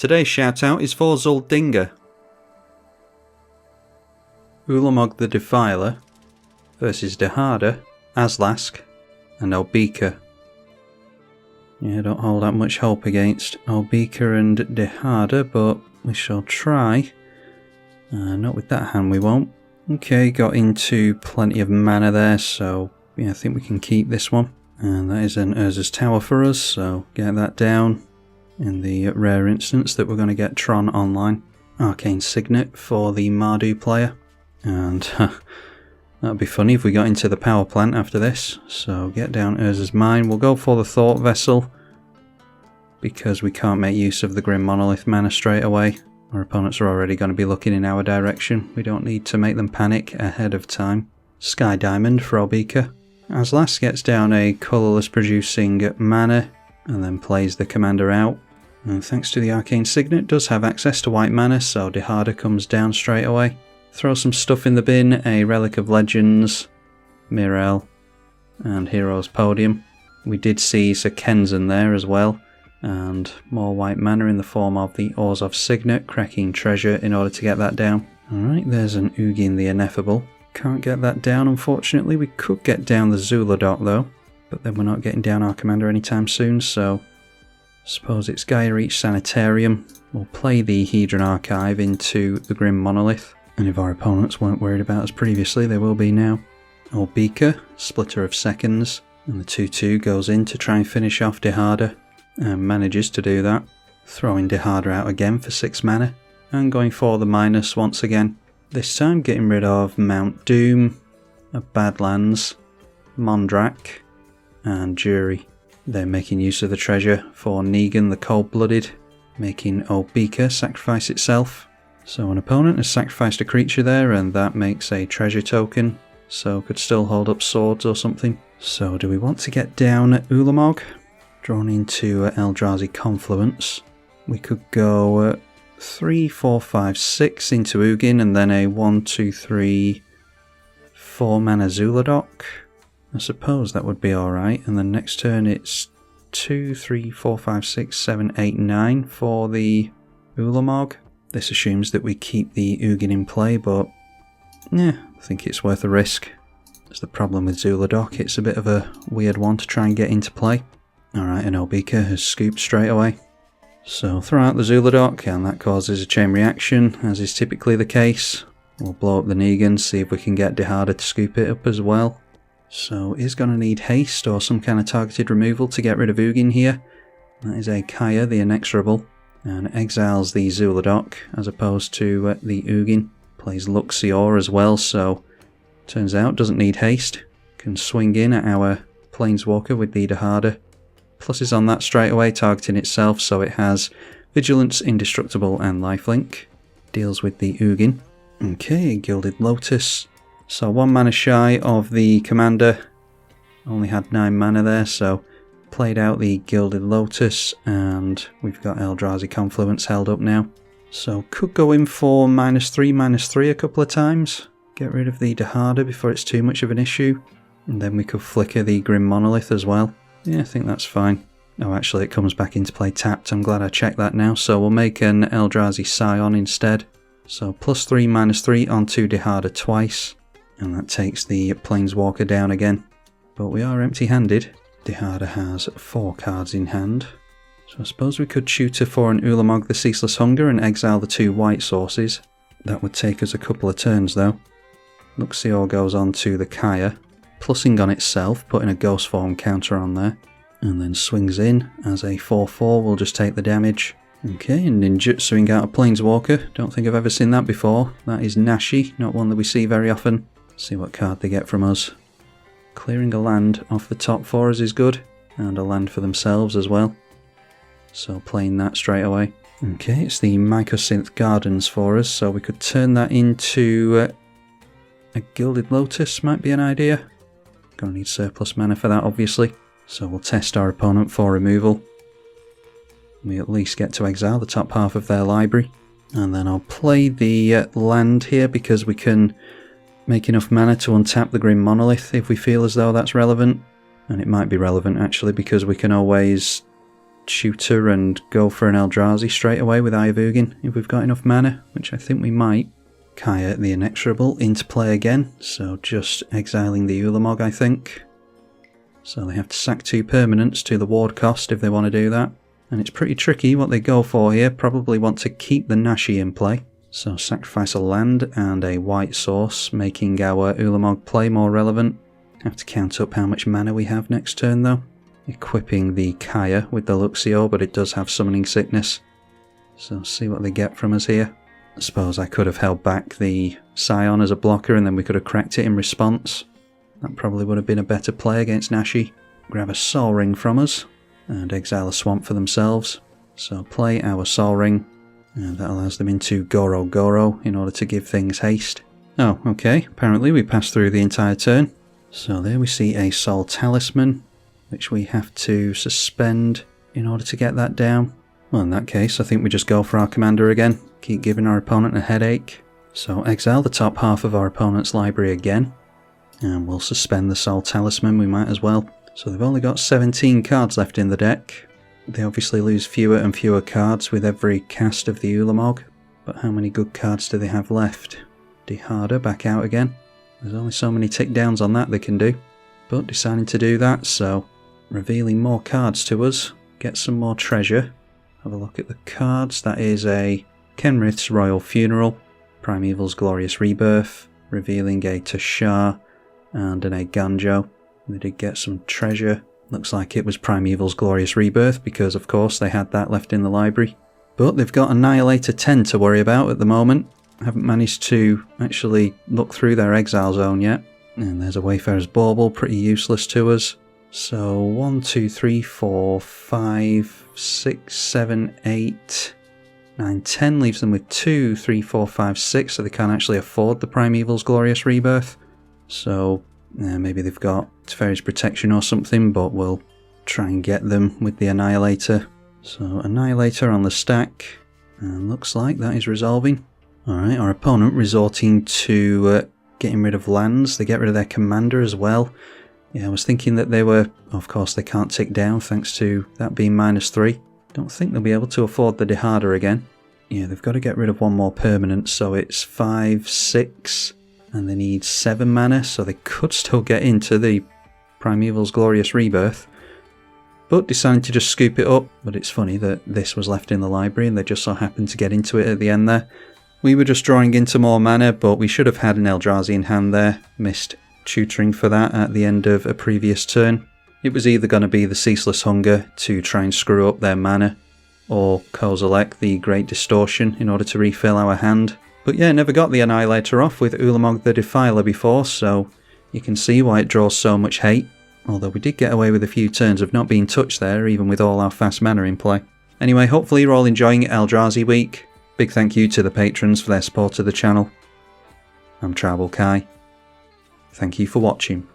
Today's shout out is for Zuldinga. Ulamog the Defiler versus Dehada, Aslask, and Obika. Yeah, don't hold out much hope against Obika and Dehada, but we shall try. Not with that hand we won't. Okay, got into plenty of mana there, so yeah, I think we can keep this one. And that is an Urza's Tower for us, so get that down. In the rare instance that we're going to get Tron online. Arcane Signet for the Mardu player. And that'd be funny if we got into the power plant after this. So get down Urza's Mine. We'll go for the Thought Vessel, because we can't make use of the Grim Monolith mana straight away. Our opponents are already going to be looking in our direction. We don't need to make them panic ahead of time. Sky Diamond for Obika. Aslask gets down a colourless producing mana and then plays the commander out. And thanks to the Arcane Signet, does have access to white mana, so Dehada comes down straight away. Throw some stuff in the bin, a Relic of Legends, Mirel, and Heroes Podium. We did see Sir Kenzen there as well, and more white mana in the form of the Orzhov Signet, cracking treasure in order to get that down. Alright, there's an Ugin the Ineffable. Can't get that down, unfortunately. We could get down the Zuladok though, but then we're not getting down our commander anytime soon, so suppose it's Gaia Reach Sanitarium. We'll play the Hedron Archive into the Grim Monolith, and if our opponents weren't worried about us previously, they will be now. Obika, Splitter of Seconds, and the 2-2 goes in to try and finish off Dehada, and manages to do that, throwing Dehada out again for 6 mana, and going for the minus once again. This time getting rid of Mount Doom, Badlands, Mondrak, and Jury. They're making use of the treasure for Negan the Cold-Blooded, making Obika sacrifice itself. So an opponent has sacrificed a creature there, and that makes a treasure token, so could still hold up swords or something. So do we want to get down Ulamog? Drawn into Eldrazi Confluence. We could go 3, 4, 5, 6 into Ugin, and then a 1, 2, 3, 4 mana Zuladok. I suppose that would be alright, and then next turn it's 2, 3, 4, 5, 6, 7, 8, 9 for the Ulamog. This assumes that we keep the Ugin in play, but yeah, I think it's worth a risk. That's the problem with Zuladok, it's a bit of a weird one to try and get into play. Alright, and Obika has scooped straight away. So throw out the Zuladok, and that causes a chain reaction, as is typically the case. We'll blow up the Negan, see if we can get Dehada to scoop it up as well. So is going to need haste or some kind of targeted removal to get rid of Ugin here. That is a Kaya the Inexorable, and exiles the Zuladok as opposed to the Ugin. Plays Luxior as well, so turns out doesn't need haste. Can swing in at our Planeswalker with the Dehada. Pluses on that straight away, targeting itself, so it has Vigilance, Indestructible, and Lifelink. Deals with the Ugin. Okay, Gilded Lotus. So 1 mana shy of the commander. Only had 9 mana there, so played out the Gilded Lotus, and we've got Eldrazi Confluence held up now. So could go in for -3/-3 a couple of times. Get rid of the Dehada before it's too much of an issue. And then we could flicker the Grim Monolith as well. Yeah, I think that's fine. Oh, actually it comes back into play tapped. I'm glad I checked that now. So we'll make an Eldrazi Scion instead. So +3/-3 onto Dehada twice. And that takes the Planeswalker down again. But we are empty-handed. Dehada has 4 cards in hand. So I suppose we could tutor for an Ulamog the Ceaseless Hunger and exile the 2 white sources. That would take us a couple of turns though. Luxior goes on to the Kaya, plussing on itself, putting a Ghost Form counter on there. And then swings in as a 4/4, we'll just take the damage. Okay, and ninjutsuing out a Planeswalker. Don't think I've ever seen that before. That is Nashi, not one that we see very often. See what card they get from us. Clearing a land off the top for us is good, and a land for themselves as well. So playing that straight away. Okay, it's the Mycosynth Gardens for us, so we could turn that into a Gilded Lotus, might be an idea. Gonna need surplus mana for that, obviously. So we'll test our opponent for removal. We at least get to exile the top half of their library. And then I'll play the land here because we can make enough mana to untap the Grim Monolith if we feel as though that's relevant. And it might be relevant actually because we can always tutor and go for an Eldrazi straight away with Ivugin if we've got enough mana, which I think we might. Kaya the Inexorable into play again, so just exiling the Ulamog, I think. So they have to sack 2 permanents to the ward cost if they want to do that. And it's pretty tricky what they go for here. Probably want to keep the Nashi in play. So sacrifice a land and a white source, making our Ulamog play more relevant. Have to count up how much mana we have next turn though. Equipping the Kaya with the Luxio, but it does have Summoning Sickness. So see what they get from us here. I suppose I could have held back the Scion as a blocker and then we could have cracked it in response. That probably would have been a better play against Nashi. Grab a Sol Ring from us and exile a swamp for themselves. So play our Sol Ring. And that allows them into Goro Goro in order to give things haste. Oh, okay. Apparently we passed through the entire turn. So there we see a Sol Talisman, which we have to suspend in order to get that down. Well, in that case, I think we just go for our commander again. Keep giving our opponent a headache. So exile the top half of our opponent's library again. And we'll suspend the Sol Talisman, we might as well. So they've only got 17 cards left in the deck. They obviously lose fewer and fewer cards with every cast of the Ulamog, but how many good cards do they have left? Dehada back out again. There's only so many tick downs on that they can do, but deciding to do that, so revealing more cards to us, get some more treasure. Have a look at the cards. That is a Kenrith's Royal Funeral, Primeval's Glorious Rebirth, revealing a Tashar and an Ganjo. They did get some treasure. Looks like it was Primeval's Glorious Rebirth because of course they had that left in the library. But they've got Annihilator 10 to worry about at the moment. Haven't managed to actually look through their exile zone yet. And there's a Wayfarer's Bauble, pretty useless to us. So 1, 2, 3, 4, 5, 6, 7, 8, 9, 10 leaves them with 2, 3, 4, 5, 6, so they can't actually afford the Primeval's Glorious Rebirth. So maybe they've got Teferi's Protection or something, but we'll try and get them with the Annihilator. So Annihilator on the stack, and looks like that is resolving. Alright, our opponent resorting to getting rid of lands. They get rid of their commander as well. Yeah, I was thinking that they were, of course they can't tick down thanks to that being -3. Don't think they'll be able to afford the Dehada again. Yeah, they've got to get rid of one more permanent, so it's 5, 6, and they need 7 mana, so they could still get into the Primeval's Glorious Rebirth. But decided to just scoop it up, but it's funny that this was left in the library and they just so happened to get into it at the end there. We were just drawing into more mana, but we should have had an Eldrazi in hand there. Missed tutoring for that at the end of a previous turn. It was either going to be the Ceaseless Hunger to try and screw up their mana, or Kozilek, the Great Distortion, in order to refill our hand. But yeah, never got the Annihilator off with Ulamog the Defiler before, so you can see why it draws so much hate. Although we did get away with a few turns of not being touched there, even with all our fast mana in play. Anyway, hopefully you're all enjoying Eldrazi week. Big thank you to the patrons for their support of the channel. I'm tribalkai. Thank you for watching.